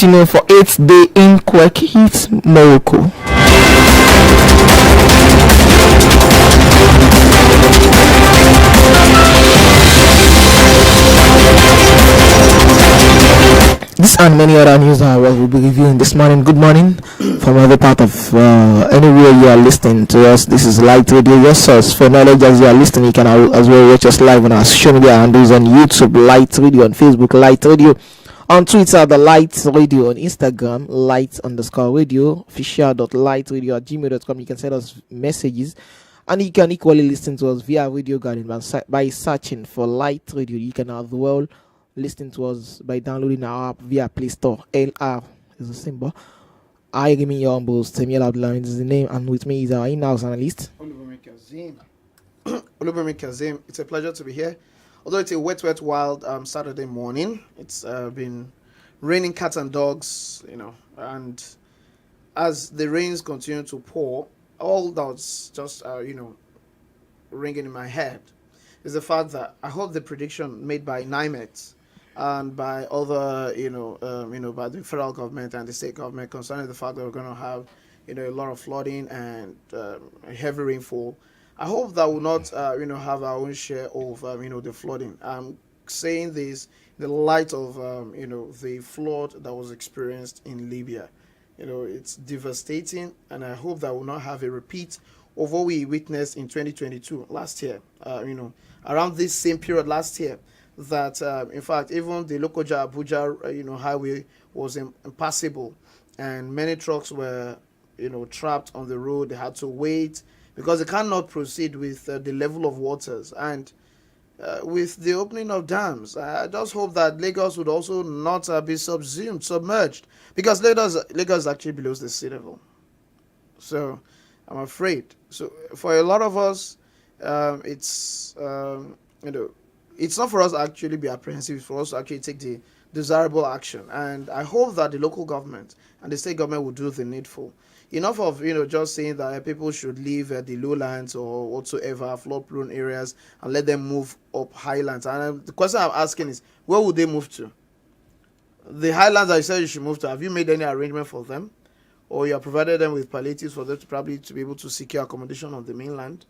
continue for 8th day in quake hits Morocco. This and many other news are what we'll be reviewing this morning. Good morning from every part of anywhere you are listening to us. This is Light Radio, your source for knowledge. As you are listening, you can as well watch us live on our social media handles on YouTube, Light Radio, on Facebook, Light Radio, on Twitter, The Light Radio, on Instagram, Light_radio, official.lightradio@gmail.com. You can send us messages, and you can equally listen to us via Radio Garden by searching for Light Radio. You can as well listen to us by downloading our app via Play Store. LR is the symbol. I remain your humble host, ABDULHAMID is the name, and with me is our in-house analyst, OLUBUNMI KAZEEM. OLUBUNMI KAZEEM, it's a pleasure to be here. Although it's a wet, wild Saturday morning, it's been raining cats and dogs, and as the rains continue to pour, all that's just, ringing in my head is the fact that I hope the prediction made by NIMET and by other, by the federal government and the state government concerning the fact that we're going to have, a lot of flooding and heavy rainfall. I hope that will not, have our own share of, the flooding. I'm saying this in the light of, the flood that was experienced in Libya. It's devastating, and I hope that we'll not have a repeat of what we witnessed in 2022 last year. Around this same period last year, that in fact even the Lokoja Abuja highway was impassable, and many trucks were trapped on the road. They had to wait because they cannot proceed with the level of waters, and with the opening of dams, I just hope that Lagos would also not be submerged, because Lagos is actually below the sea level. So I'm afraid. So for a lot of us, it's it's not for us to actually be apprehensive. It's for us to actually take the desirable action, and I hope that the local government and the state government will do the needful. Enough of just saying that people should leave the lowlands or whatsoever flood-prone areas and let them move up highlands. And the question I'm asking is, where would they move to? The highlands that you said you should move to, have you made any arrangement for them, or you have provided them with palliatives for them to be able to secure accommodation on the mainland?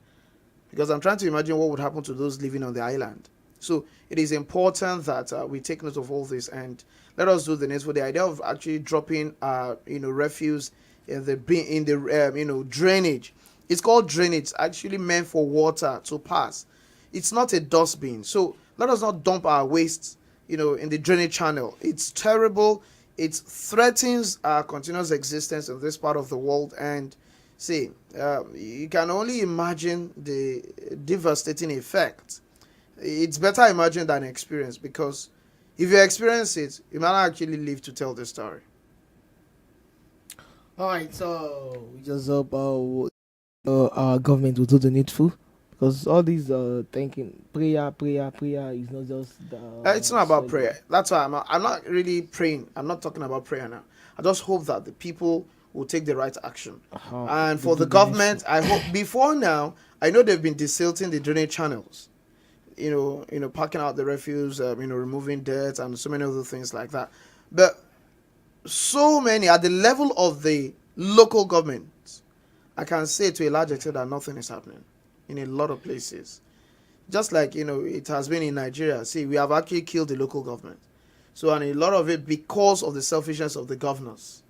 Because I'm trying to imagine what would happen to those living on the island. So it is important that we take note of all this, and let us do the needful. The idea of actually dropping refuse in the drainage. It's called drainage. It's actually meant for water to pass. It's not a dustbin. So let us not dump our waste in the drainage channel. It's terrible. It threatens our continuous existence in this part of the world. And see, you can only imagine the devastating effect. It's better imagine than experience, because if you experience it, you might not actually live to tell the story. Alright, so we just hope our government will do the needful, because all these thinking prayer is not just it's not about prayer. That's why I'm not really praying. I'm not talking about prayer now. I just hope that the people will take the right action. And for the government, I hope before now, I know they've been desilting the drainage channels, parking out the refuse, removing dirt and so many other things like that. But so many at the level of the local government, I can say to a large extent that nothing is happening in a lot of places. Just like it has been in Nigeria. See, we have actually killed the local government. So, and a lot of it because of the selfishness of the governors.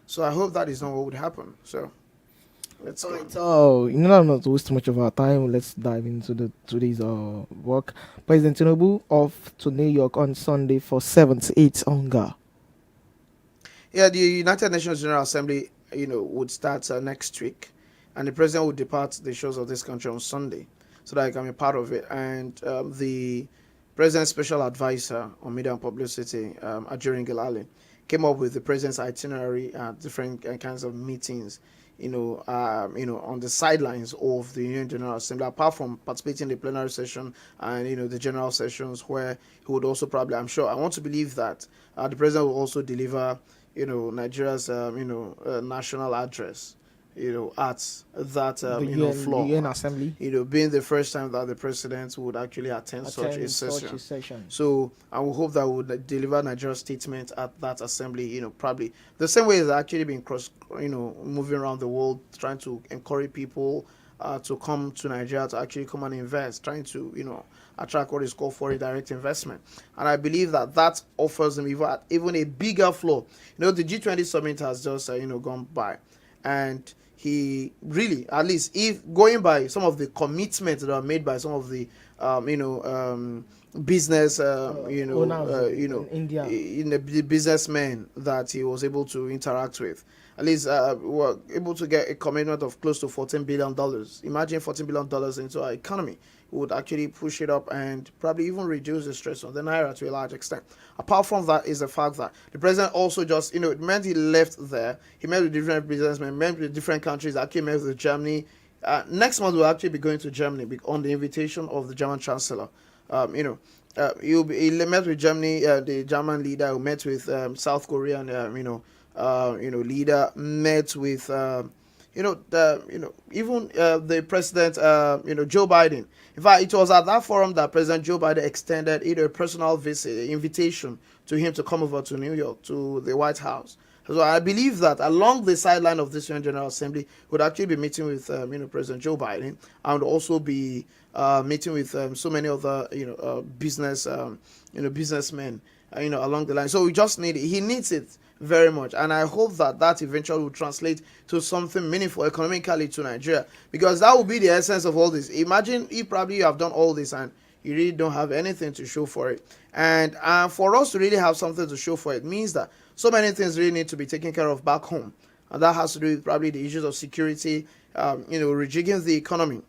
So I hope that is not what would happen. So let's go. So not to waste too much of our time, let's dive into today's work. President Tinubu off to New York on Sunday for 7th-8th hunger. Yeah, the United Nations General Assembly, would start next week, and the president would depart the shores of this country on Sunday, so that I can be part of it. And the president's special advisor on media and publicity, Ajuri Ngelale, came up with the president's itinerary, different kinds of meetings, on the sidelines of the Union General Assembly, apart from participating in the plenary session and, the general sessions, where he would also probably, I want to believe that the president will also deliver, Nigeria's, national address, at that The floor. UN Assembly. Being the first time that the president would actually attend such a session. Session. So I will hope that we would deliver Nigeria's statement at that assembly. Probably the same way it's actually been moving around the world, trying to encourage people to come to Nigeria to actually come and invest, trying to attract what is called foreign direct investment. And I believe that offers them even a bigger floor. The G20 summit has just gone by, and he really, at least if going by some of the commitments that are made by some of the business India, the businessmen that he was able to interact with, at least we were able to get a commitment of close to $14 billion. Imagine $14 billion into our economy. It would actually push it up and probably even reduce the stress on the naira to a large extent. Apart from that is the fact that the president also just, it meant he left there. He met with different businessmen, met with different countries, actually met with Germany. Next month we'll actually be going to Germany on the invitation of the German Chancellor. He met with Germany, the German leader, who met with South Korean, leader, met with even the president, Joe Biden. In fact, it was at that forum that President Joe Biden extended a personal visit, invitation to him to come over to New York, to the White House. So I believe that along the sideline of this UN General Assembly, would actually be meeting with President Joe Biden, and also be meeting with so many other businessmen along the line. So we just he needs it very much, and I hope that eventually will translate to something meaningful economically to Nigeria, because that will be the essence of all this. Imagine if probably you have done all this and you really don't have anything to show for it, and for us to really have something to show for it means that so many things really need to be taken care of back home, and that has to do with probably the issues of security, rejigging the economy,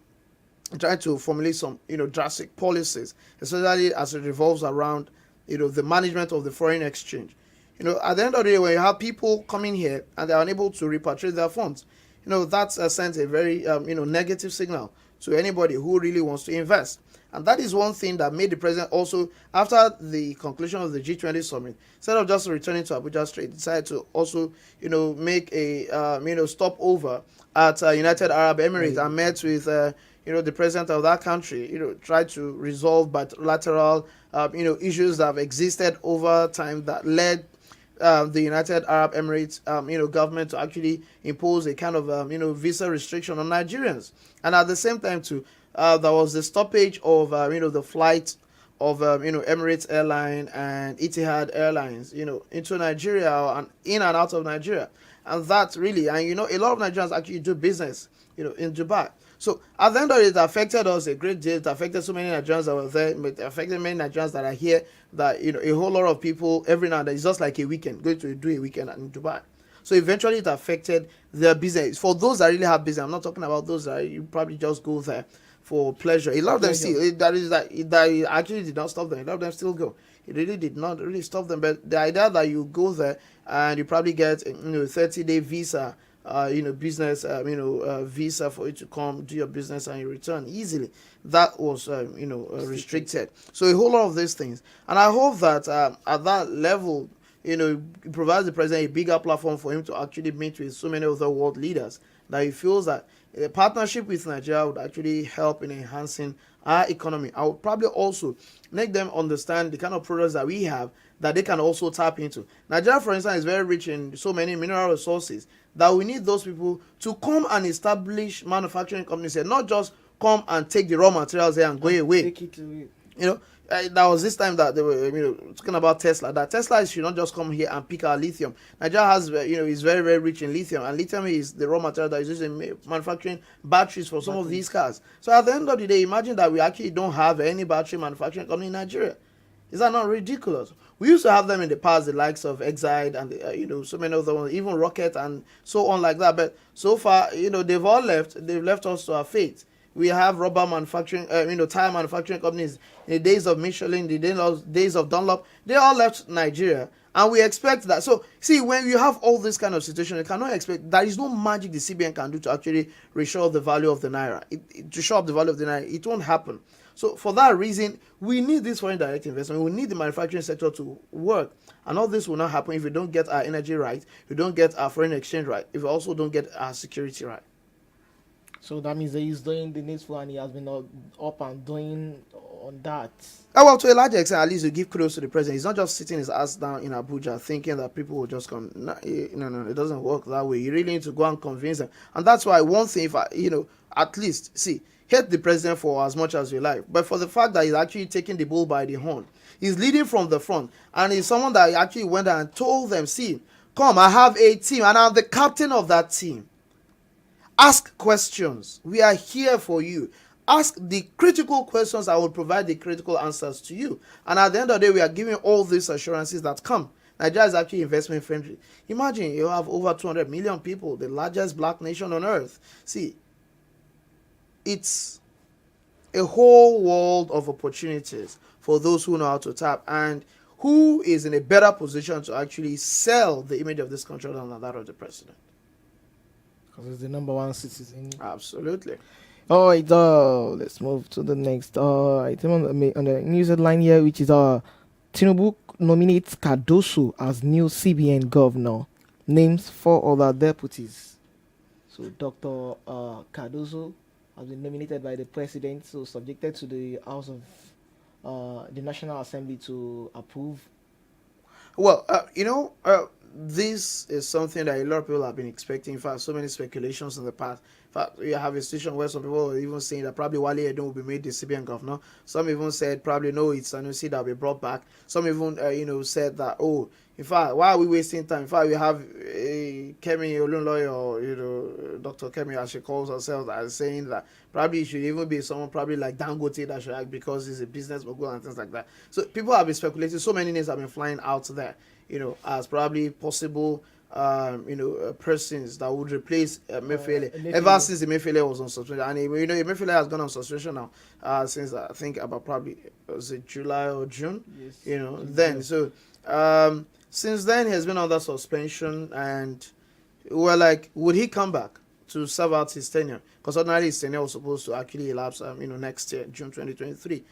trying to formulate some drastic policies, especially as it revolves around the management of the foreign exchange. At the end of the day, when you have people coming here and they are unable to repatriate their funds, that sends a very negative signal to anybody who really wants to invest. And that is one thing that made the president also, after the conclusion of the G20 summit, instead of just returning to Abuja straight, decided to also make a stopover at United Arab Emirates, and met with the president of that country, tried to resolve bilateral issues that have existed over time that led the United Arab Emirates government to actually impose a kind of visa restriction on Nigerians. And at the same time too, there was the stoppage of the flight of Emirates Airline and Etihad Airlines into Nigeria and in and out of Nigeria. And that really, and a lot of Nigerians actually do business in Dubai. So at the end of it affected us a great deal. It affected so many Nigerians that were there. It affected many Nigerians that are here. That a whole lot of people every now and then, it's just like a weekend, going to do a weekend in Dubai. So eventually it affected their business. For those that really have business, I'm not talking about those that you probably just go there for pleasure. A lot of them still, that actually did not stop them. A lot of them still go. It really did not really stop them. But the idea that you go there and you probably get 30-day visa, business, visa for you to come do your business and you return easily, that was, restricted. So a whole lot of these things. And I hope that at that level, it provides the president a bigger platform for him to actually meet with so many other world leaders, that he feels that a partnership with Nigeria would actually help in enhancing our economy. I would probably also make them understand the kind of products that we have that they can also tap into. Nigeria, for instance, is very rich in so many mineral resources that we need those people to come and establish manufacturing companies here, not just come and take the raw materials there and go away. Take it away. That was this time that they were talking about Tesla. That Tesla should not just come here and pick our lithium. Nigeria has is very, very rich in lithium, and lithium is the raw material that is used in manufacturing batteries for some of these cars. So at the end of the day, imagine that we actually don't have any battery manufacturing company in Nigeria. Is that not ridiculous? We used to have them in the past, the likes of Exide and so many other ones, even Rocket and so on like that. But so far, they've all left. They've left us to our fate. We have rubber manufacturing, tire manufacturing companies in the days of Michelin, the days of Dunlop. They all left Nigeria, and we expect that. So, see, when you have all this kind of situation, you cannot expect. There is no magic the CBN can do to actually reshore the value of the naira. To shore up the value of the naira, it won't happen. So, for that reason, we need this foreign direct investment. We need the manufacturing sector to work. And all this will not happen if we don't get our energy right, if we don't get our foreign exchange right, if we also don't get our security right. So that means that he's doing the needful and he has been up and doing on that. Oh, well, to a large extent, at least you give kudos to the president. He's not just sitting his ass down in Abuja thinking that people will just come. No, it doesn't work that way. You really need to go and convince them. And that's why one thing, at least, hate the president for as much as you like, but for the fact that he's actually taking the bull by the horn. He's leading from the front, and he's someone that actually went and told them, see, come, I have a team, and I'm the captain of that team. Ask questions. We are here for you. Ask the critical questions. I will provide the critical answers to you. And at the end of the day, we are giving all these assurances that come. Nigeria is actually investment friendly. Imagine you have over 200 million people, the largest black nation on earth. See, it's a whole world of opportunities for those who know how to tap and who is in a better position to actually sell the image of this country than that of the president. Because it's the number one citizen. Absolutely. All right, let's move to the next item on the news headline here, which is Tinubu nominates Cardoso as new CBN governor, names 4 other deputies. So Dr. Cardoso has been nominated by the president, so subjected to the House of the National Assembly to approve. Well, this is something that a lot of people have been expecting. In fact, so many speculations in the past. In fact, we have a situation where some people are even saying that probably Wale Edun will be made the CBN governor. Some even said probably no, it's Sanusi that will be brought back. Some even said that, in fact, why are we wasting time? In fact, we have Kemi Olunloyo, or Dr. Kemi, as she calls herself, as saying that probably it should even be someone probably like Dangote that should act because he's a business mogul and things like that. So people have been speculating. So many names have been flying out there, as probably possible, persons that would replace Emefiele. Ever since Emefiele was on suspension, and Emefiele has gone on suspension now since I think about probably was it July or June. Yes. Then so. Since then, he has been under suspension, and we're like, would he come back to serve out his tenure? Because ordinarily his tenure was supposed to actually elapse, next year, June 2023.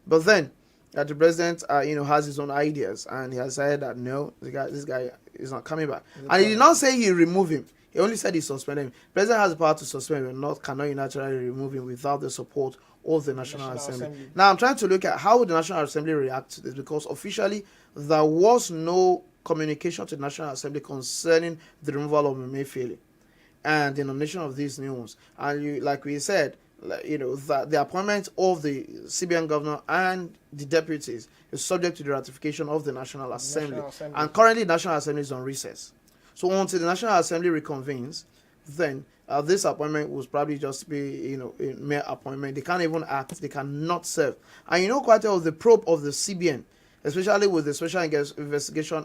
But then, the president, has his own ideas, and he has said that no, this guy is not coming back. And he did not say he remove him. He only said he suspended him. The president has the power to suspend him, cannot unilaterally remove him without the support of the National Assembly. Now, I'm trying to look at how would the National Assembly react to this, because officially there was no communication to the National Assembly concerning the removal of Emefiele and the nomination of these new ones. And like we said, that the appointment of the CBN governor and the deputies is subject to the ratification of the National Assembly. And currently, the National Assembly is on recess. So until the National Assembly reconvenes, then this appointment will probably just be, a mere appointment. They can't even act. They cannot serve. And quite well, the probe of the CBN, especially with the special investigation,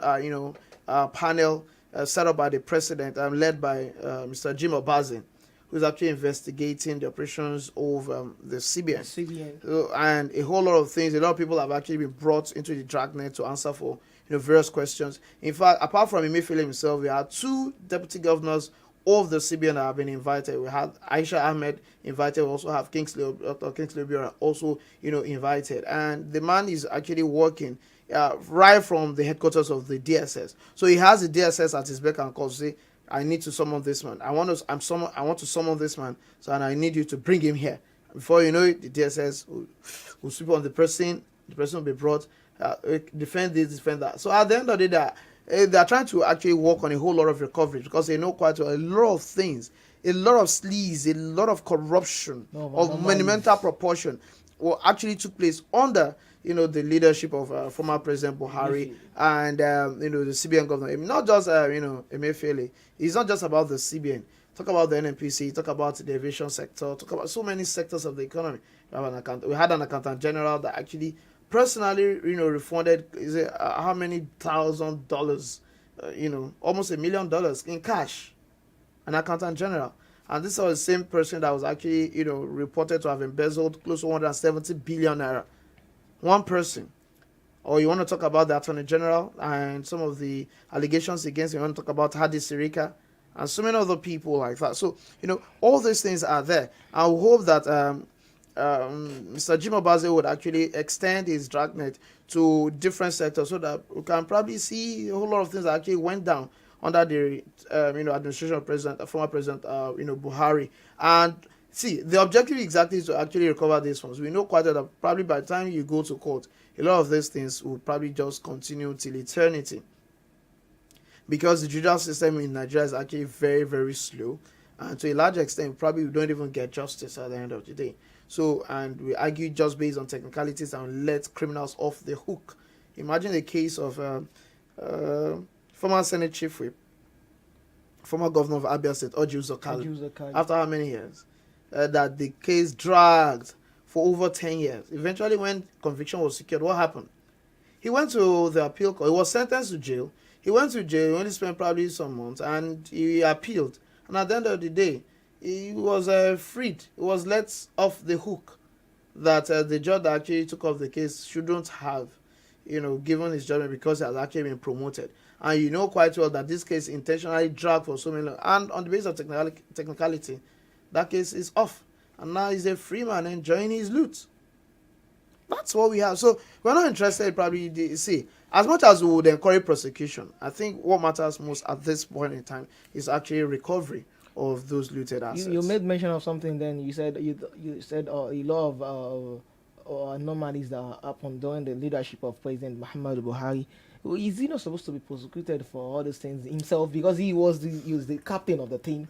panel set up by the president, led by Mr. Jim Obazin, who's actually investigating the operations of the CBN. And a whole lot of things. A lot of people have actually been brought into the dragnet to answer for various questions. In fact, apart from Emefiele himself, we had 2 deputy governors of the CBN that have been invited. We had Aisha Ahmed invited. We also have Kingsley Obiora also, invited. And the man is actually working right from the headquarters of the DSS. So he has the DSS at his beck and call to say, I need to summon this man. I want to summon this man. So and I need you to bring him here. Before you know it, the DSS will sweep on the person. The person will be brought. Defend this, defend that. So at the end of the day, they are trying to actually work on a whole lot of recovery, because they know quite well a lot of things, a lot of sleaze, a lot of corruption of monumental proportion actually took place under the leadership of former President Buhari and the CBN governor. Not just Emefiele. It's not just about the CBN. Talk about the NNPC. Talk about the aviation sector. Talk about so many sectors of the economy. We had an accountant general that actually personally, refunded how many $1,000, almost $1 million in cash, an accountant general. And this was the same person that was actually, reported to have embezzled close to 170 billion naira. One person. Or you want to talk about the Attorney General and some of the allegations against him. You want to talk about Hadi Sirika and so many other people like that. So, all these things are there. I hope that Mr. Jim Obaze would actually extend his dragnet to different sectors so that we can probably see a whole lot of things that actually went down under the administration of former President Buhari. And see, the objective exactly is to actually recover these funds. We know quite well that probably by the time you go to court, a lot of these things will probably just continue till eternity, because the judicial system in Nigeria is actually very, very slow, and to a large extent, probably we don't even get justice at the end of the day. So, and we argue just based on technicalities and let criminals off the hook. Imagine the case of former Senate Chief Whip, former Governor of Abia State, Orji Uzor, after how many years? That the case dragged for over 10 years. Eventually, when conviction was secured, what happened? He went to the appeal court. He was sentenced to jail. He went to jail. He only spent probably some months, and he appealed. And at the end of the day, he was freed. He was let off the hook that the judge that actually took off the case shouldn't have, given his judgment, because he has actually been promoted. And you know quite well that this case intentionally dragged for so many, and on the basis of technicality, that case is off. And now he's a free man enjoying his loot. That's what we have. So we're not interested probably, see, as much as we would encourage prosecution, I think what matters most at this point in time is actually recovery of those looted assets. You made mention of something then. You said a lot of anomalies that happened during the leadership of President Muhammadu Buhari. Is he not supposed to be prosecuted for all these things himself, because he was the captain of the team?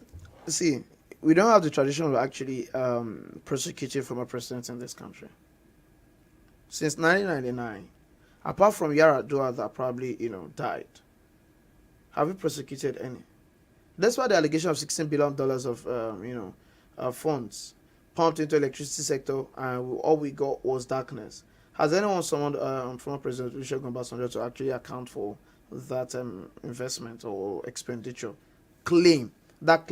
See, we don't have the tradition of actually prosecuting former presidents in this country. Since 1999, apart from Yaradua that probably, died, have we prosecuted any? That's why the allegation of $16 billion of funds pumped into electricity sector, and all we got was darkness. Has anyone summoned former President Olusegun Obasanjo to actually account for that investment or expenditure claim? That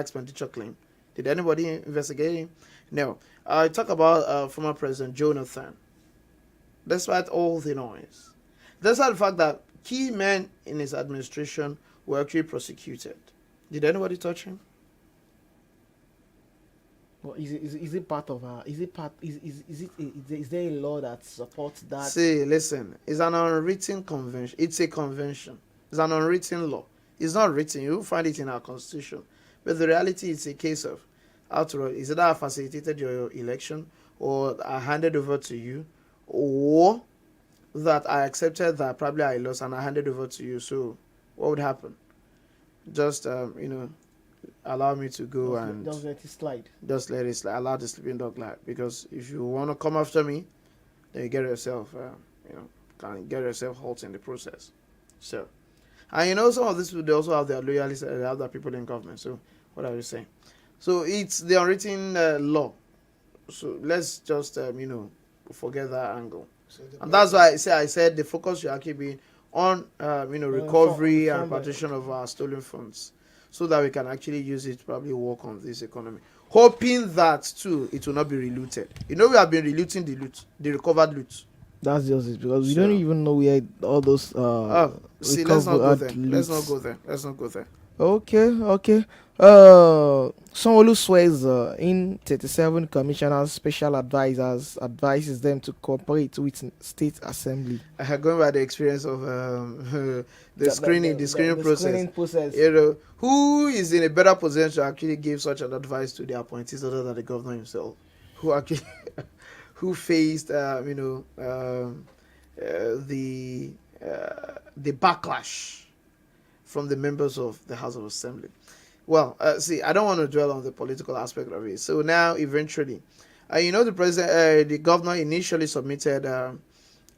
expenditure claim. Did anybody investigate him? No. I talk about former President Jonathan. Despite all the noise, despite the fact that key men in his administration were actually prosecuted, did anybody touch him? Well, is it part of is there a law that supports that? See, listen, it's an unwritten convention. It's a convention. It's an unwritten law. It's not written. You will find it in our constitution. But the reality is a case of, after all, is it that I facilitated your election, or I handed over to you, or that I accepted that probably I lost and I handed over to you? So what would happen? Just, allow me to go and just let it slide. Just let it slide. Allow the sleeping dog lie. Because if you want to come after me, then you get yourself, can get yourself halt in the process. So, and some of this people, they also have their loyalists, they have their people in government. So, what are you saying? So, it's the unwritten law. So, let's just, forget that angle. So and that's why I said the focus should actually be on, recovery and repatriation of our stolen funds, so that we can actually use it to probably work on this economy. Hoping that, too, it will not be relooted. We have been relooting the recovered loot. That's just it, because we don't even know where all those see, let's not go there. Let's not go there. Okay. Sanwo-Olu swears in 37 commissioners, special advisors, advises them to cooperate with state assembly. Going by the experience of the screening process. Who is in a better position to actually give such an advice to the appointees other than the governor himself, who actually who faced the backlash from the members of the House of Assembly. Well, see, I don't want to dwell on the political aspect of it. So now, eventually, the governor initially submitted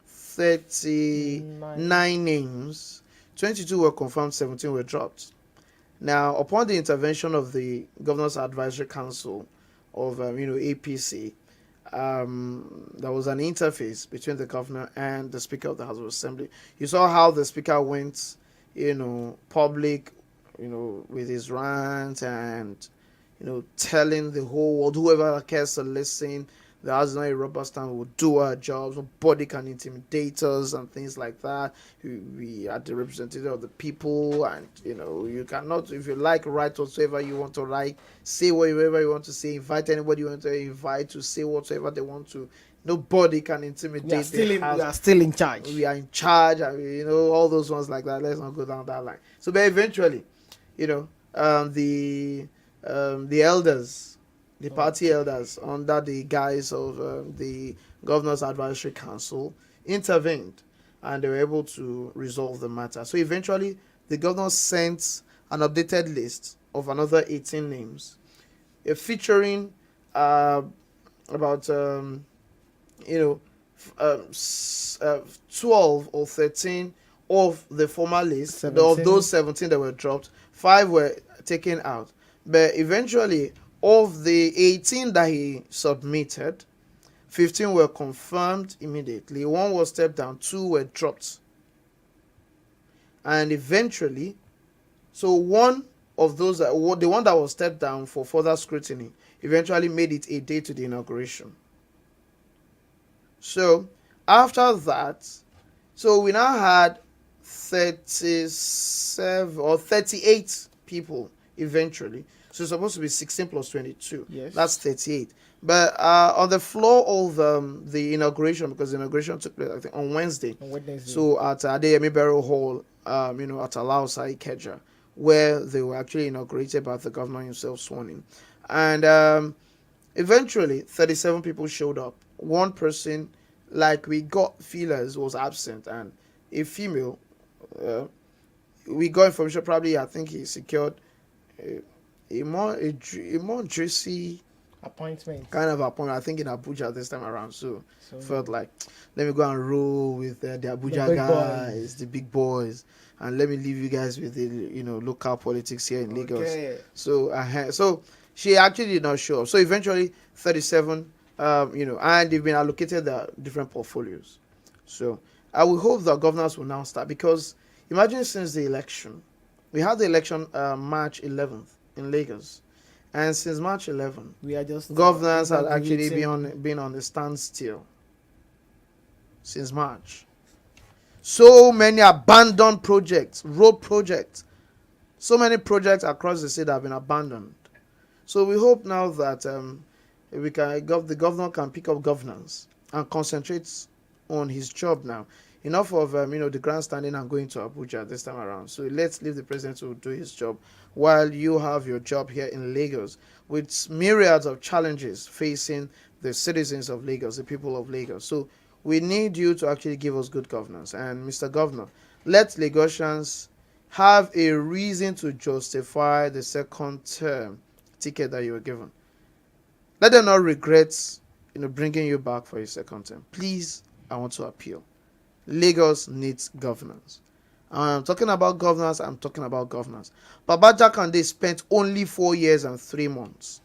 39 names. 22 were confirmed, 17 were dropped. Now, upon the intervention of the Governor's Advisory Council of, APC, there was an interface between the governor and the Speaker of the House of Assembly. You saw how the Speaker went, public, with his rant and, telling the whole world, whoever cares to listen, the house is not a rubber stamp, will do our jobs, nobody can intimidate us and things like that. We are the representative of the people, and you cannot, if you like, write whatsoever you want to write, say whatever you want to say, invite anybody you want to invite to say whatever they want to. Nobody can intimidate we are still in charge. We are in charge, and all those ones like that. Let's not go down that line. So, but eventually, the elders, the party elders, under the guise of the Governor's Advisory Council, intervened, and they were able to resolve the matter. So eventually, the governor sent an updated list of another 18 names, featuring about 12 or 13 of the former list. 17. Of those 17 that were dropped, 5 were taken out. But eventually, of the 18 that he submitted, 15 were confirmed immediately. 1 was stepped down, 2 were dropped. And eventually, so one of those, the one that was stepped down for further scrutiny, eventually made it a day to the inauguration. So after that, so we now had 37 or 38 people eventually. So it's supposed to be 16 plus 22. Yes. That's 38. But on the floor of the inauguration, because the inauguration took place, I think, on Wednesday. So at ABDULHAMID Burial Hall, at Alausa, Ikeja, where they were actually inaugurated by the governor himself, sworn in. And eventually, 37 people showed up. One person, like we got feelers, was absent, and a female, we got information, probably I think he secured a more juicy appointment, kind of appointment, I think in Abuja this time around. So felt like, let me go and roll with the Abuja guys, the big boys, and let me leave you guys with the local politics here in Lagos. Okay. So she actually did not show up. So eventually 37, and they've been allocated the different portfolios. So I will hope that governors will now start, because imagine, since the election, we had the election March 11th in Lagos, and since March 11th, we are just governors had actually been on the standstill since March. So many abandoned projects, road projects, so many projects across the state have been abandoned. So we hope now that the governor can pick up governance and concentrate on his job now. Enough of the grandstanding and going to Abuja this time around. So let's leave the president to do his job while you have your job here in Lagos, with myriads of challenges facing the citizens of Lagos, the people of Lagos. So we need you to actually give us good governance. And Mr. Governor, let Lagosians have a reason to justify the second term ticket that you were given. Let them not regret bringing you back for a second term. Please, I want to appeal. Lagos needs governance. I'm talking about governance. Baba Jakande spent only 4 years and 3 months.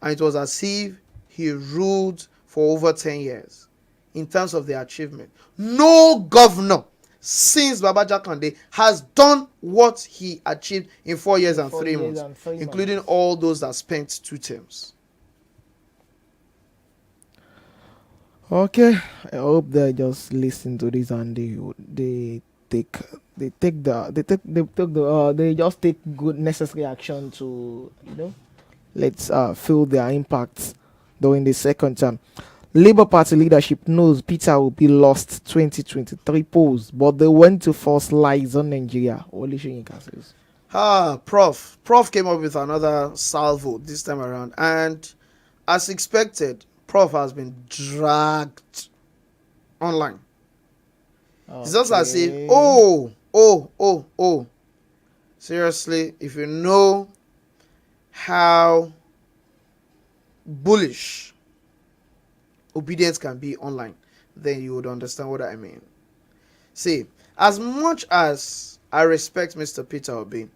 And it was as if he ruled for over 10 years in terms of the achievement. No governor since Baba Jakande has done what he achieved in 4 years and 3 months, including all those that spent 2 terms. Okay, I hope they just listen to this and they just take good necessary action to let's feel their impacts during the second term. Labour Party leadership knows Peter Obi lost 2023 polls, but they went to force lies on Nigeria. Prof came up with another salvo this time around, and as expected, Prof has been dragged online. Okay. It's just as if, seriously, if you know how bullish obedience can be online, then you would understand what I mean. See, as much as I respect Mr. Peter Obi,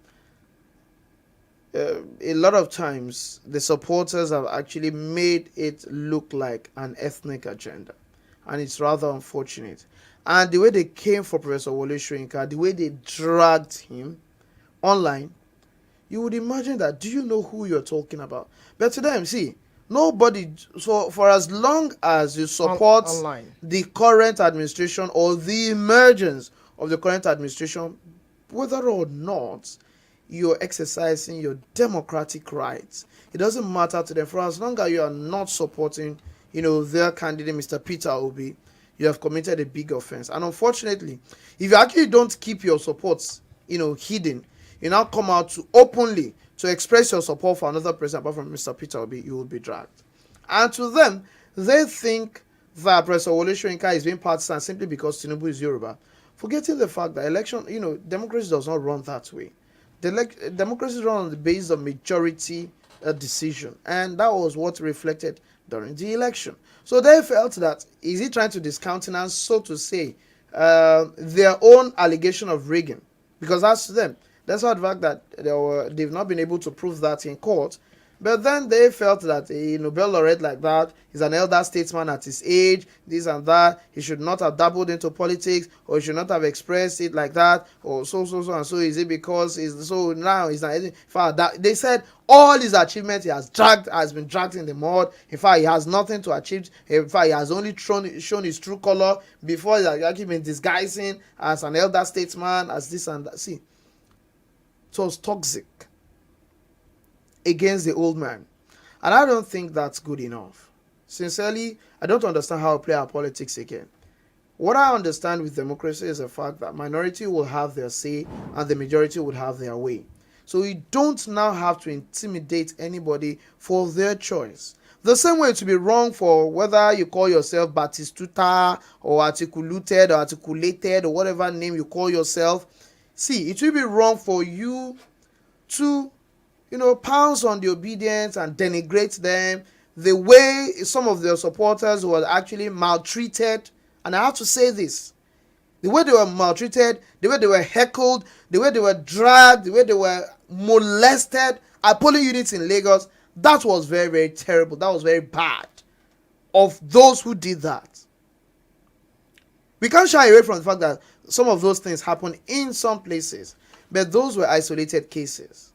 a lot of times the supporters have actually made it look like an ethnic agenda, and it's rather unfortunate. And the way they came for Professor Wole Soyinka, the way they dragged him online, you would imagine that, do you know who you're talking about? But to them, see, nobody, so for as long as you support online, the current administration or the emergence of the current administration, whether or not you're exercising your democratic rights, it doesn't matter to them. For as long as you are not supporting, their candidate, Mr. Peter Obi, you have committed a big offense. And unfortunately, if you actually don't keep your supports, hidden, you now come out to openly to express your support for another person apart from Mr. Peter Obi, you will be dragged. And to them, they think that Professor Wole Soyinka is being partisan simply because Tinubu is Yoruba, forgetting the fact that election, democracy does not run that way. Democracy runs on the basis of majority decision, and that was what reflected during the election. So they felt that, is he trying to discountenance, so to say, their own allegation of rigging? Because that's them. That's the fact that they've not been able to prove that in court. But then they felt that a Nobel laureate like that is an elder statesman at his age, this and that. He should not have dabbled into politics, or he should not have expressed it like that, or so and so. Is it because so now he's not? In fact, that they said all his achievements has been dragged in the mud. In fact, he has nothing to achieve. In fact, he has only shown his true color before. He has actually been disguising as an elder statesman, as this and that. See, it was toxic against the old man, and I don't think that's good enough. Sincerely, I don't understand how we play our politics again. What I understand with democracy is the fact that minority will have their say and the majority will have their way. So you don't now have to intimidate anybody for their choice. The same way it would be wrong for whether you call yourself Batistuta or articulated or whatever name you call yourself. See, it will be wrong for you to pounce on the obedience and denigrate them the way some of their supporters were actually maltreated. And I have to say this, the way they were maltreated, the way they were heckled, the way they were dragged, the way they were molested at polling units in Lagos, that was very, very terrible. That was very bad of those who did that. We can't shy away from the fact that some of those things happen in some places, but those were isolated cases.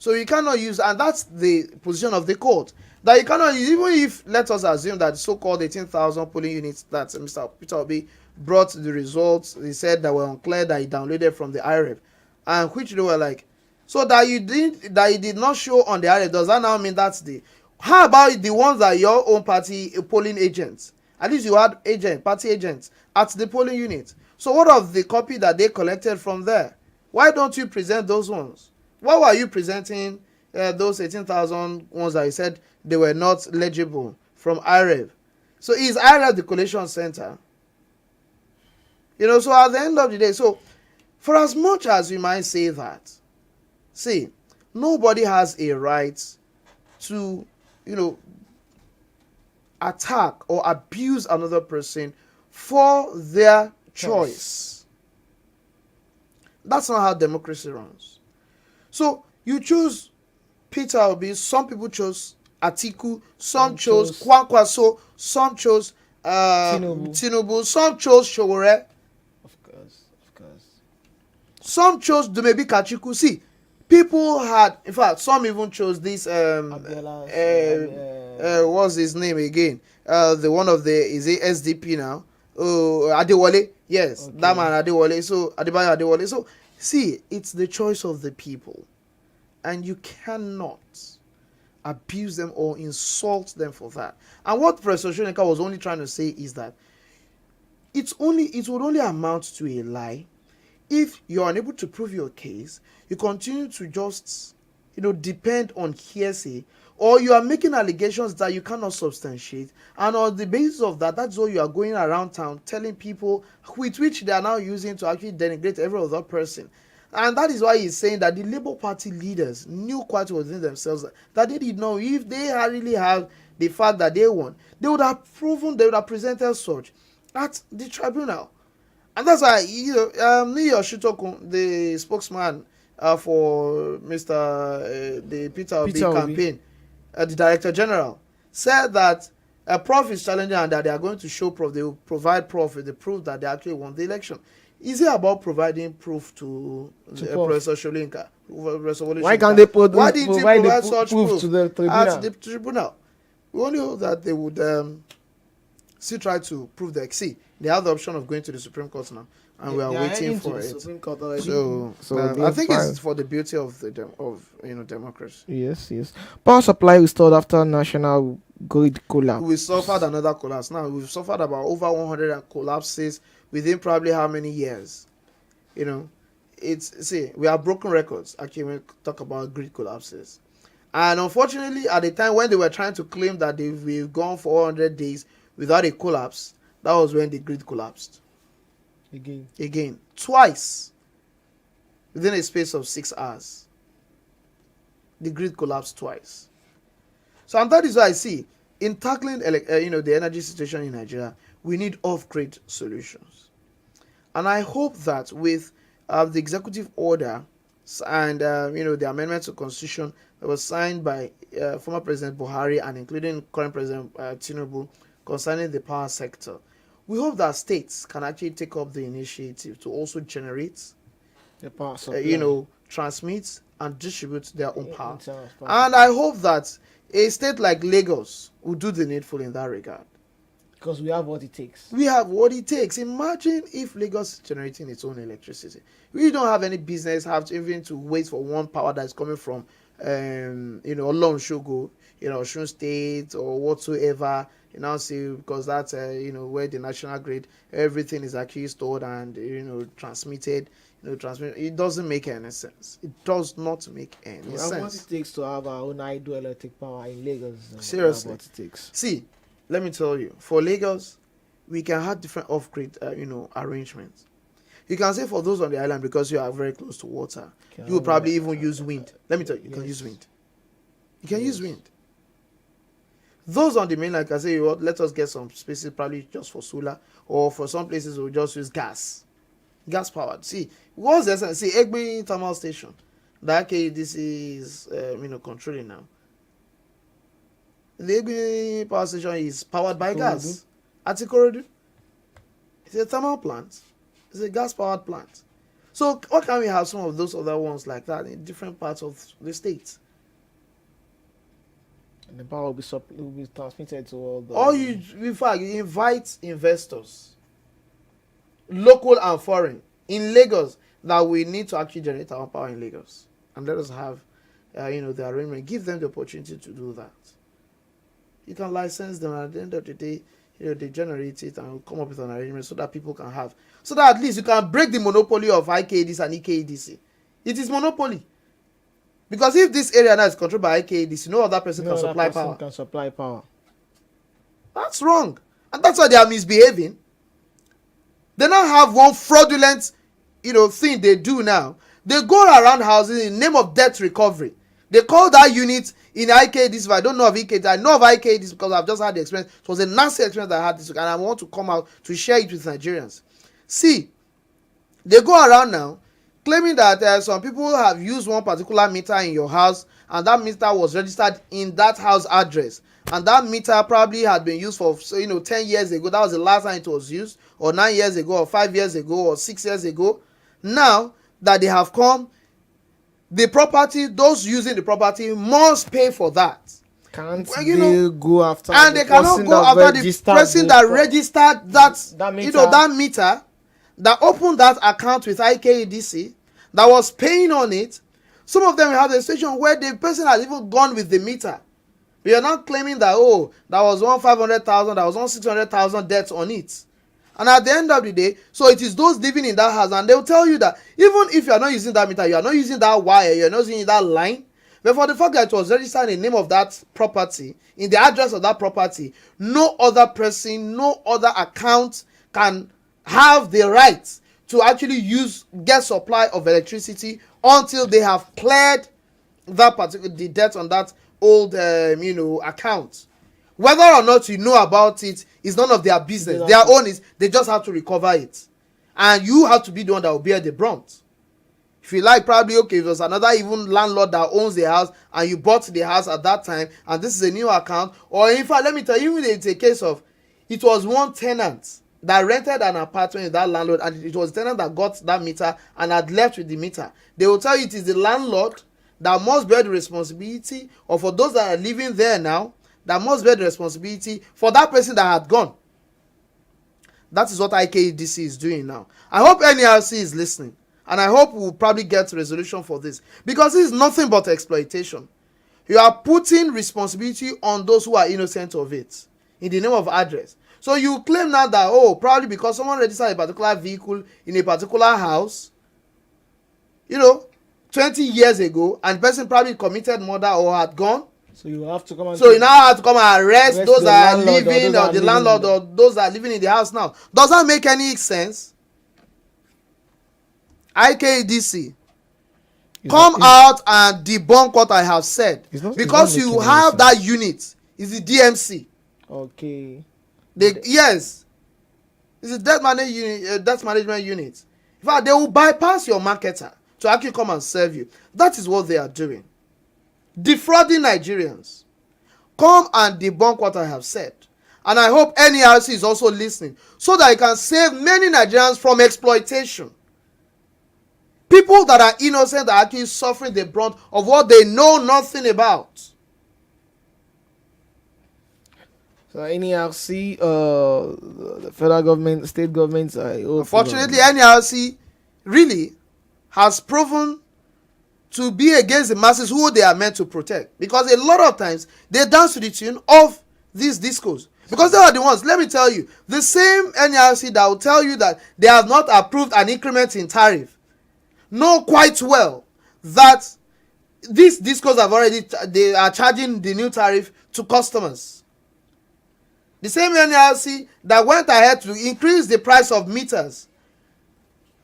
So you cannot use, and that's the position of the court, that you cannot use, even if, let us assume that so-called 18,000 polling units that Mr. Peter Obi brought the results, he said that were unclear, that he downloaded from the IREV, and which they were like, so that you did not show on the IREV, does that now mean that's the, how about the ones that your own party polling agents, at least you had party agents at the polling unit, so what of the copy that they collected from there? Why don't you present those ones? Why were you presenting those 18,000 ones that you said they were not legible from IREV? So is IREV the collation center? So at the end of the day, so for as much as you might say that, see, nobody has a right to, attack or abuse another person for their choice. That's not how democracy runs. So you choose Peter Obi, some people chose Atiku, some chose Kwankwaso, some chose Tinubu, some chose Showore. Of course. Some chose Dumebi Kachiku. See, people had, in fact, some even chose this what's his name again? The one of the, is it SDP now? Oh, Adewale. Yes, okay. That man Adewale. So Adebayo Adewale. So see, it's the choice of the people, and you cannot abuse them or insult them for that. And what Professor Soyinka was only trying to say is that it would only amount to a lie if you're unable to prove your case. You continue to just depend on hearsay, or you are making allegations that you cannot substantiate, and on the basis of that, that's why you are going around town telling people, with which they are now using to actually denigrate every other person. And that is why he's saying that the Labour Party leaders knew quite within themselves that they did know if they really have the fact that they won, they would have presented such at the tribunal. And that's why Niyo Shitokun, the spokesman for the Peter Obi campaign, the Director General, said that Prof is challenging and that they are going to show Prof, they will provide Prof with the proof that they actually won the election. Is it about providing proof to Prof. Professor Sholinka? Why can't they Why didn't you provide such proof to the at tribunal? the tribunal? We only hope that they would still try to prove that. See, they have the option of going to the Supreme Court now, and we are waiting for it. So I think it's for the beauty of the democracy. Yes. Power supply restored after national grid collapse. We suffered another collapse. Now we've suffered about over 100 collapses within probably how many years? We have broken records actually when we talk about grid collapses. And unfortunately, at the time when they were trying to claim that we've gone for 100 days without a collapse, that was when the grid collapsed. Again. Twice. Within a space of 6 hours. The grid collapsed twice. So, and that is why I see, in tackling the energy situation in Nigeria, we need off-grid solutions. And I hope that with the executive order and the amendment to the Constitution that was signed by former President Buhari and including current President Tinubu concerning the power sector, we hope that states can actually take up the initiative to also generate, the power supply, transmit and distribute their own power. And I hope that a state like Lagos will do the needful in that regard. Because we have what it takes. We have what it takes. Imagine if Lagos is generating its own electricity. We don't have any business even to wait for one power that is coming from Olonshogo, Osun State or whatsoever. Because that's where the national grid, everything is actually stored and transmitted. It doesn't make any sense. It does not make any sense. What it takes to have our own hydroelectric power in Lagos. Seriously. What it takes. See, let me tell you, for Lagos, we can have different off-grid, arrangements. You can say for those on the island, because you are very close to water, you will probably even use wind. Let me tell you, you can use wind. You can use wind. Those on the mainland can say, let us get some spaces probably just for solar, or for some places we'll just use gas powered. See, what's the essence? See, Egbe Thermal Station, that this is controlling now. The Egbe power station is powered by gas at Ikorodu. It's a thermal plant. It's a gas powered plant. So why can't we have some of those other ones like that in different parts of the state? And the power will be transmitted to all the... Or you invite investors, local and foreign, in Lagos, that we need to actually generate our power in Lagos. And let us have, the arrangement. Give them the opportunity to do that. You can license them, and at the end of the day, they generate it and come up with an arrangement so that people can have. So that at least you can break the monopoly of IKDC and EKDC. It is monopoly. Because if this area now is controlled by IKDC, no other person can supply power. That's wrong. And that's why they are misbehaving. They now have one fraudulent, thing they do now. They go around houses in the name of debt recovery. They call that unit in IKDC, if I don't know of EKDC, I know of IKDC because I've just had the experience. It was a nasty experience that I had this week, and I want to come out to share it with Nigerians. See, they go around now claiming that some people have used one particular meter in your house, and that meter was registered in that house address, and that meter probably had been used for 10 years ago. That was the last time it was used, or 9 years ago, or 5 years ago, or 6 years ago. Now that they have come, the property, those using the property must pay for that. Can't they go after? And they cannot go after the person that registered that meter, that opened that account with IKDC, that was paying on it. Some of them have a situation where the person has even gone with the meter. We are not claiming that that was 500,000, that was 600,000 debt on it. And at the end of the day, so it is those living in that house, and they'll tell you that even if you are not using that meter, you are not using that wire, you are not using that line, but for the fact that it was registered in the name of that property, in the address of that property, no other person, no other account can have the right to actually get supply of electricity until they have cleared the debt on that old account. Whether or not you know about it is none of their business. Their own is they just have to recover it, and you have to be the one that will bear the brunt. If you like, probably if there's another even landlord that owns the house and you bought the house at that time and this is a new account, or in fact, let me tell you, even if it's a case of it was one tenant that rented an apartment with that landlord, and it was the tenant that got that meter and had left with the meter, they will tell you it is the landlord that must bear the responsibility, or for those that are living there now, that must bear the responsibility for that person that had gone. That is what IKEDC is doing now. I hope NERC is listening, and I hope we'll probably get a resolution for this, because this is nothing but exploitation. You are putting responsibility on those who are innocent of it in the name of address. So you claim now that, oh, probably because someone registered a particular vehicle in a particular house, 20 years ago, and the person probably committed murder or had gone. So you have to come and... So you now have to come and arrest those that are living, or the landlord, or those that are living in the house now. Does that make any sense? IKDC, come out and debunk what I have said. Because you have that unit. It's the DMC. Okay. Yes. It's a debt management unit. In fact, they will bypass your marketer to actually come and serve you. That is what they are doing. Defrauding Nigerians. Come and debunk what I have said. And I hope NERC is also listening, so that it can save many Nigerians from exploitation. People that are innocent are actually suffering the brunt of what they know nothing about. So NERC, the federal government, state governments, unfortunately, NERC really has proven to be against the masses who they are meant to protect, because a lot of times they dance to the tune of these discos, because they are the ones, let me tell you, the same NERC that will tell you that they have not approved an increment in tariff know quite well that these discos they are charging the new tariff to customers. The same NERC that went ahead to increase the price of meters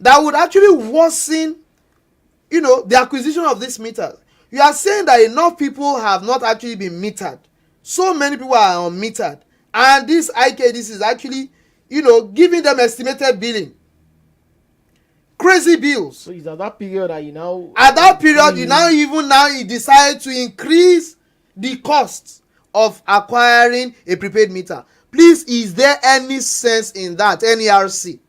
that would actually worsen, the acquisition of these meters. You are saying that enough people have not actually been metered. So many people are unmetered. And this IKDC is actually, giving them estimated billing. Crazy bills. So it's at that period that you now... At that period, you decide to increase the cost of acquiring a prepaid meter. Please, is there any sense in that, NERC?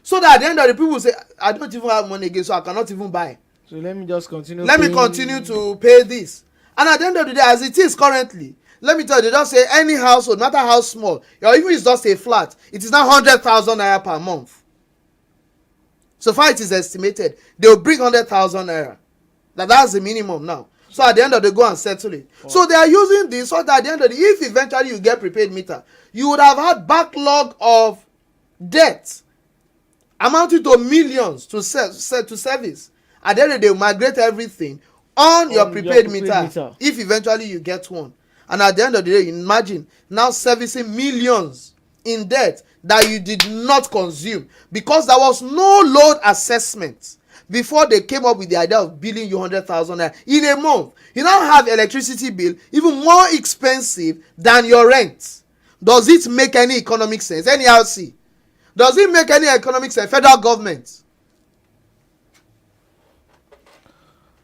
So that at the end of the people say, I don't even have money again, so I cannot even buy. So let me just continue. Let me continue to pay this. And at the end of the day, as it is currently, let me tell you, they just say any household, no matter how small, or even it's just a flat, it is now 100,000 naira per month. So far it is estimated, they will bring 100,000 naira. That's the minimum now. So at the end of the day, go and settle it. Oh. So they are using this so that at the end of the day, if eventually you get prepaid meter, you would have had backlog of debt amounting to millions to service. At the end of the day, migrate everything on your prepaid meter if eventually you get one. And at the end of the day, imagine now servicing millions in debt that you did not consume because there was no load assessment before they came up with the idea of billing you 100,000 naira in a month. You now have electricity bill even more expensive than your rent. Does it make any economic sense? NERC, does it make any economic sense? Federal government.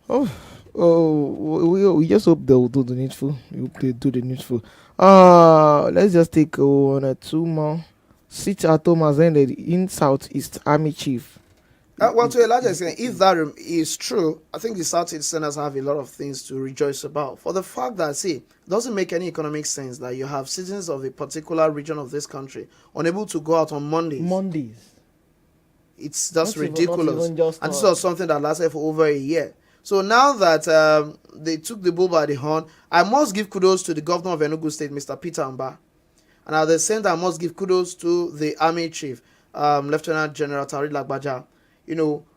We just hope they will do the needful. We hope they do the needful. Let's just take 1 or 2 more. Sit at home has ended in Southeast Army Chief. Well, to a large extent, if that is true, I think the Southeast Senators have a lot of things to rejoice about. For the fact that, see, it doesn't make any economic sense that you have citizens of a particular region of this country unable to go out on Mondays. It's just ridiculous. And this was something that lasted for over a year. So now that they took the bull by the horn, I must give kudos to the governor of Enugu State, Mr. Peter Mba. And at the same time, I must give kudos to the Army Chief, Lieutenant General Tari Lagbaja,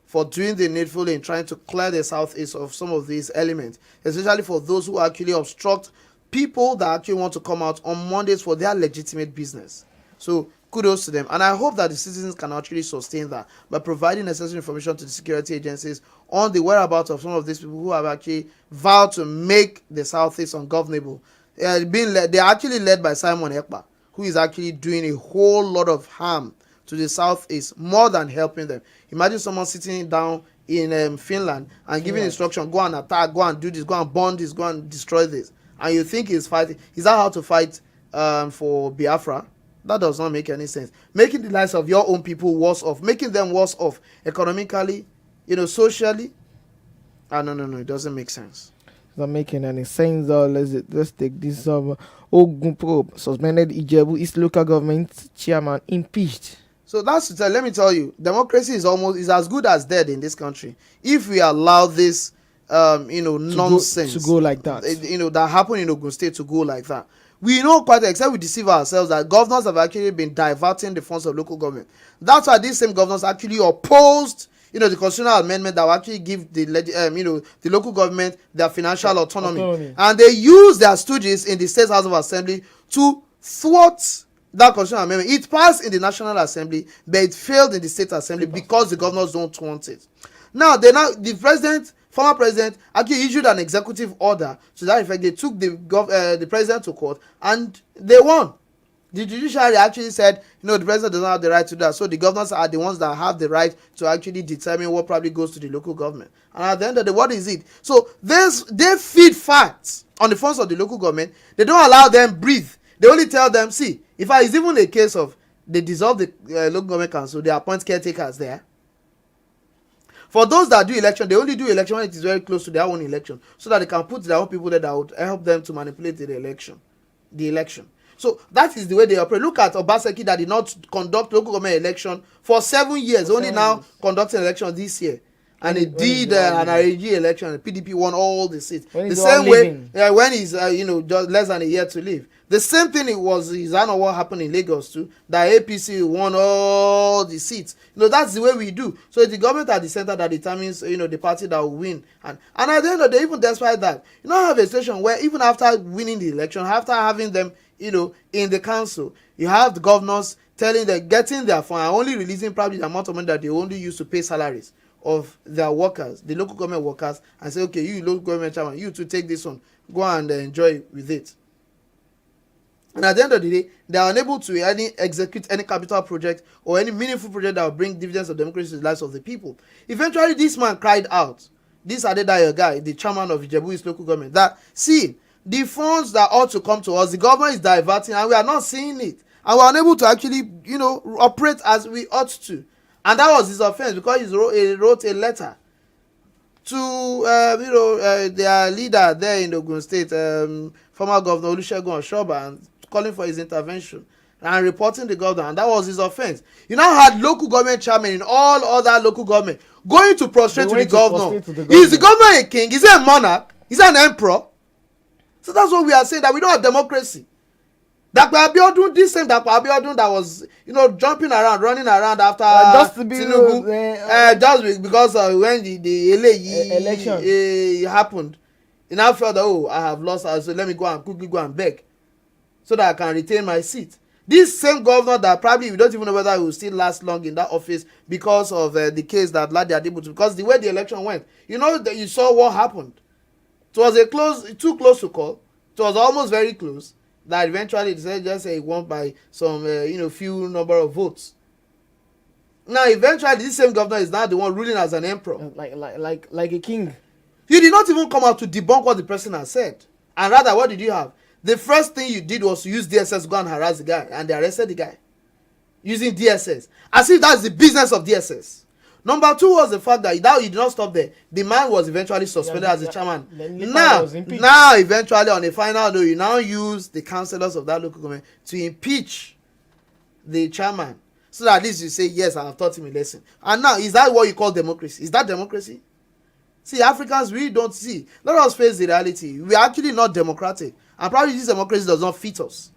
for doing the needful in trying to clear the Southeast of some of these elements, especially for those who actually obstruct people that actually want to come out on Mondays for their legitimate business. So kudos to them. And I hope that the citizens can actually sustain that by providing necessary information to the security agencies on the whereabouts of some of these people who have actually vowed to make the Southeast ungovernable. They're actually led by Simon Ekpa, who is actually doing a whole lot of harm to the Southeast more than helping them. Imagine someone sitting down in Finland and giving instruction, go and attack, go and do this, go and burn this, go and destroy this. And you think he's fighting. Is that how to fight for Biafra? That does not make any sense. Making the lives of your own people worse off, making them worse off economically, socially. No, it doesn't make sense. It's not making any sense. Let's take this. Ogun Probe suspended Ijebu East local government chairman impeached. So let me tell you, democracy is as good as dead in this country if we allow this nonsense to go like that. That happened in Ogun State to go like that. We know quite except we deceive ourselves that governors have actually been diverting the funds of local government. That's why these same governors actually opposed the constitutional amendment that will actually give the the local government their financial autonomy. And they use their stooges in the State House of Assembly to thwart that constitutional amendment. It passed in the National Assembly, but it failed in the State Assembly because the governors don't want it. Now the former president actually issued an executive order to that effect. They took the president to court and they won. The judiciary actually said, the president does not have the right to do that. So the governors are the ones that have the right to actually determine what probably goes to the local government. And at the end of the day, what is it? So they feed facts on the funds of the local government. They don't allow them breathe. They only tell them, see, if it's even a case of they dissolve the local government council, they appoint caretakers there. For those that do election, they only do election when it is very close to their own election, so that they can put their own people there that would help them to manipulate the election. So that is the way they operate. Look at Obaseki that did not conduct local government election for 7 years, only now conducting election this year. And he did an RAG election, and PDP won all the seats. The same way when he's just less than a year to leave. The same thing is what happened in Lagos too. That APC won all the seats. That's the way we do. So it's the government at the center that determines the party that will win. And at the end of the day, even despite that, have a situation where even after winning the election, after having them in the council, you have the governors telling them, getting their fund and only releasing probably the amount of money that they only use to pay salaries of their workers, the local government workers, and say, okay, you local government chairman, you to take this one, go and enjoy with it. And at the end of the day, they are unable to execute any capital project or any meaningful project that will bring dividends of democracy to the lives of the people. Eventually, this man cried out, this Adedayo guy, the chairman of Ijebu East local government, that, see, the funds that ought to come to us, the government is diverting and we are not seeing it. And we are unable to actually, operate as we ought to. And that was his offense because he wrote a letter to, their leader there in Ogun State, former Governor Olusegun Oshoba, and calling for his intervention and reporting the governor. And that was his offense. You now had local government chairmen in all other local government going to prostrate to the governor. Is the governor a king? Is he a monarch? Is he an emperor? So that's what we are saying, that we don't have democracy. That Abiodun, this same that Abiodun that was, jumping around, running around after Tinubu, just because when the election happened, he now felt that, I have lost, so let me quickly go and beg, so that I can retain my seat. This same governor that probably we don't even know whether he will still last long in that office because of the case that Ladi Adibutu, because the way the election went, you saw what happened. It was too close to call. It was almost very close. That eventually decided just say he won by some few number of votes. Now eventually this same governor is now the one ruling as an emperor, like a king. You did not even come out to debunk what the president has said, and rather what did you have? The first thing you did was to use DSS to go and harass the guy, and they arrested the guy using DSS as if that's the business of DSS. Number two was the fact that you did not stop there. The man was eventually suspended as the chairman. Now, eventually, on a final note, you now use the councillors of that local government to impeach the chairman. So that at least you say, yes, I have taught him a lesson. And now, is that what you call democracy? Is that democracy? See, Africans really don't see. Let us face the reality. We are actually not democratic. And probably this democracy does not fit us.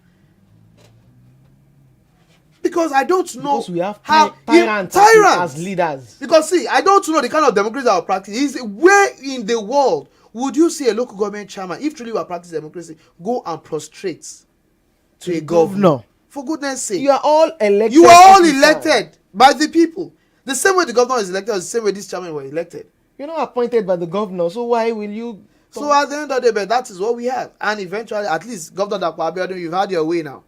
Because I don't know we have tyrants as leaders. Because see, I don't know the kind of democracy that we practice. Where in the world would you see a local government chairman, if truly we are practicing democracy, go and prostrate to a governor? For goodness sake. You are all elected. You are all elected by the people. The same way the governor is elected is the same way this chairman were elected. You're not appointed by the governor, so why will you... So at the end of the day, that is what we have. And eventually, at least, Governor Dapo Abiodun, you've had your way now.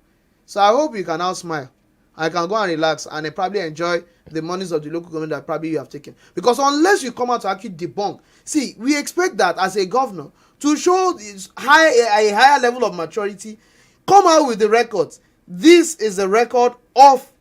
So I hope you can now smile. I can go and relax and probably enjoy the monies of the local government that probably you have taken. Because unless you come out to actually debunk, see, we expect that as a governor to show a higher level of maturity, come out with the records, This is a record of,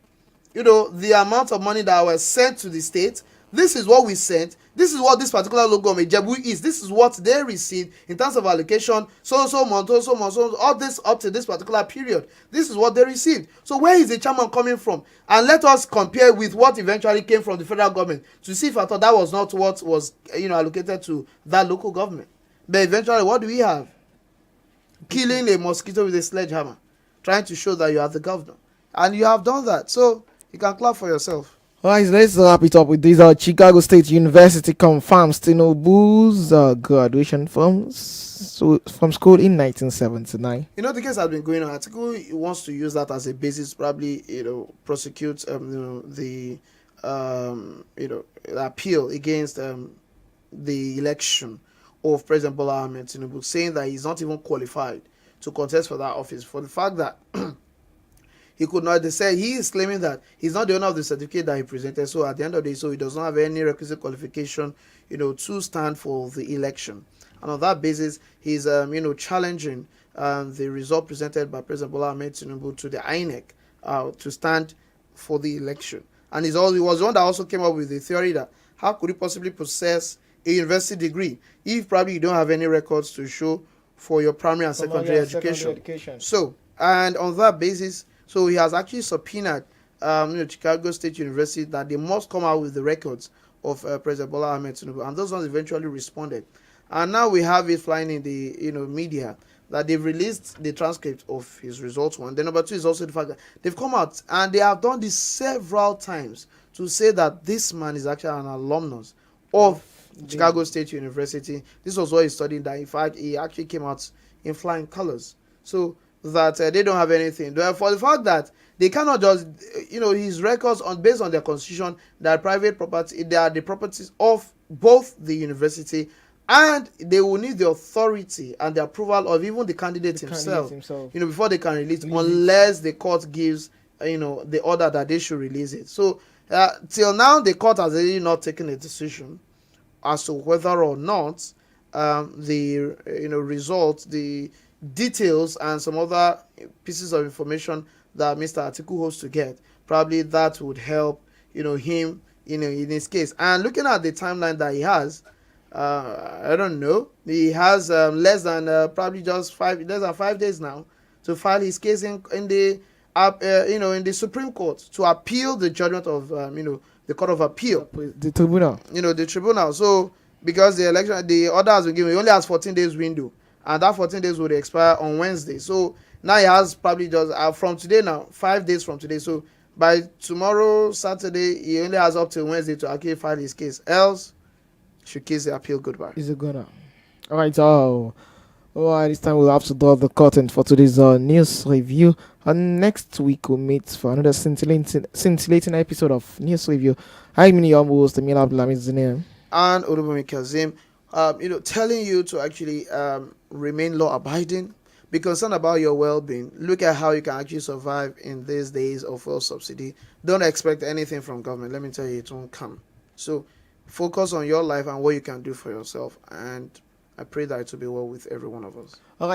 the amount of money that was sent to the state. This is what we sent. This is what this particular local government Ijebu is. This is what they received in terms of allocation. So month, all this up to this particular period. This is what they received. So where is the chairman coming from? And let us compare with what eventually came from the federal government to see if I thought that was not what was allocated to that local government. But eventually, what do we have? Killing a mosquito with a sledgehammer, trying to show that you are the governor, and you have done that. So you can clap for yourself. Alright, let's wrap it up with this. Chicago State University confirms Tinubu's graduation from school in 1979. The case has been going on. Atiku wants to use that as a basis, probably prosecute the appeal against the election of President Bola Ahmed Tinubu, saying that he's not even qualified to contest for that office for the fact that he could not. They say he is claiming that he's not the owner of the certificate that he presented. So at the end of the day, so he does not have any requisite qualification, to stand for the election. And on that basis, he's challenging the result presented by President Bola Ahmed Tinubu to the INEC to stand for the election. And he was the one that also came up with the theory that how could you possibly possess a university degree if probably you don't have any records to show for your primary and secondary education. So, and on that basis, so he has actually subpoenaed Chicago State University that they must come out with the records of President Bola Ahmed Tinubu, and those ones eventually responded. And now we have it flying in the media that they've released the transcript of his results. One. Then number two is also the fact that they've come out and they have done this several times to say that this man is actually an alumnus of Chicago State University. This was what he studied. That in fact he actually came out in flying colors. So that they don't have anything. For the fact that they cannot just, his records based on their constitution, that private property, they are the properties of both the university, and they will need the authority and the approval of even the candidate himself. Before they can release, unless the court gives, the order that they should release it. So till now, the court has really not taken a decision as to whether or not the results, the details and some other pieces of information that Mr. Atiku hopes to get, probably that would help him in his case. And looking at the timeline that he has, I don't know, he has less than 5 days now to file his case in the in the Supreme Court to appeal the judgment of the Court of Appeal, the tribunal. The tribunal. So because the order has been given, he only has 14 days window, and that 14 days would expire on Wednesday. So now he has probably just from today now, 5 days from today. So by tomorrow, Saturday, he only has up till Wednesday to actually file his case. Else, should kiss the appeal goodbye. Is it gonna? All right. This time we'll have to draw the curtain for today's news review. And next week we'll meet for another scintillating episode of News Review. I'm your host, ABDULHAMID, and OLUBUNMI KAZEEM. Telling you to actually remain law-abiding, be concerned about your well-being. Look at how you can actually survive in these days of fuel subsidy. Don't expect anything from government. Let me tell you, it won't come. So focus on your life and what you can do for yourself. And I pray that it will be well with every one of us. All right.